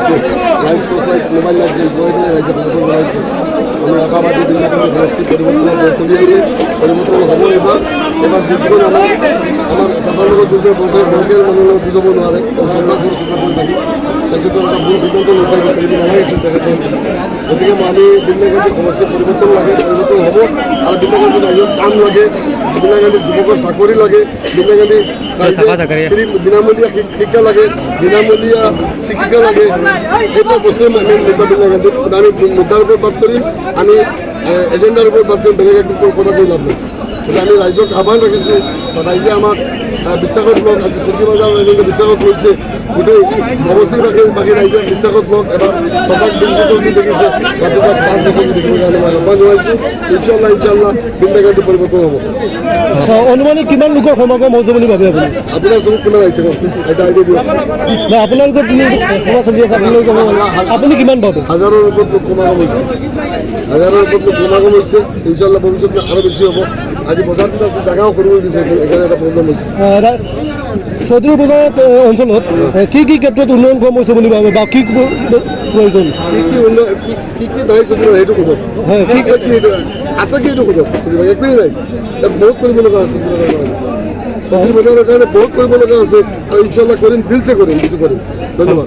হয়েছে live post live mobile live রাজ্যে পরিবর্তন করাইছে আমি আশাবাদী দিল্লি গোষ্ঠী পরিবর্তন চলে আছে পরিবর্তন হব এবার যুদ্ধ আমার সাধারণ যুদ্ধ ব্লকের মানুষ যুঁজব নোৱাৰে চিন্তা কৰি থাকি তেখেতৰ এটা ভুল সিদ্ধান্ত লৈছে নালাগিছিল তেখেতৰ গতিকে আমি বিন্দাগান্ধী সমষ্টি পরিবর্তন লাগে পরিবর্তন হব আর বিন্দাগান্ধী রাজ্যের কাম লাগে বিন্দাগান্ধী যুবকের চাকরি লাগে বিন্দাগান্ধী বিনামূলীয়া শিক্ষা লাগে বিনামূলীয়া চিকিৎসা লাগে এইবিলাক বস্তু আমি মুদ্দা বিন্দাগান্ধী আমি মুদ্দার উপর বাদ করি আমি এজেন্ডার উপর বাদ করি বেলেগ একটু কথা কৈ লাভ নাই আমি রাজ্যক আহ্বান রাখিছোঁ রাইজে আমাক বিশ্বাসত লওক আজি চুক্তিবাজাৰ ৰাইজে বিশ্বাসত লৈছে গোটেই সমষ্টিবাসী ৰাইজে বিশ্বাসত লওক এবাৰ সঁচাক 20 বছৰ কি দেখিছে যাতে 5 বছৰ কি দেখিবৰ কাৰণে মই আহ্বান জনাইছোঁ ইনশাল্লাহ বিন্দাগান্ধী পৰিৱৰ্তন হ'ব অনুমানে কিমান লোকৰ সমাগম হৈছে বুলি ভাবে আপুনি আপোনাৰ চকুত কিমান আহিছে কওকচোন এটা আইডিয়া দিয়ক আপোনালোকৰ সভা চলি আছে আপুনি কিমান পাব হাজাৰৰ ওপৰত লোক সমাগম হৈছে ইনশাল্লাহ ভৱিষ্যতে আৰু বেছি হ'ব আজি বজাৰটোত আছে জাগাও কৰিব দিছে এখানে এটা প্ৰব্লেম হৈছে চৌধুৰী বজাৰ অঞ্চলত কি ক্ষেত্ৰত উন্নয়ন কম হৈছে বুলি ভাবে বা কি প্ৰয়োজন কি নাই চৌধুৰী সেইটো সোধক আছে কি এইটো সোধক একোৱেই নাই তাত বহুত কৰিব লগা আছে চৌধুৰী বজাৰৰ কাৰণে বহুত কৰিব লগা আছে আৰু ইনশাল্লাহ কৰিম দিলছে কৰিম যিটো কৰিম ধন্যবাদ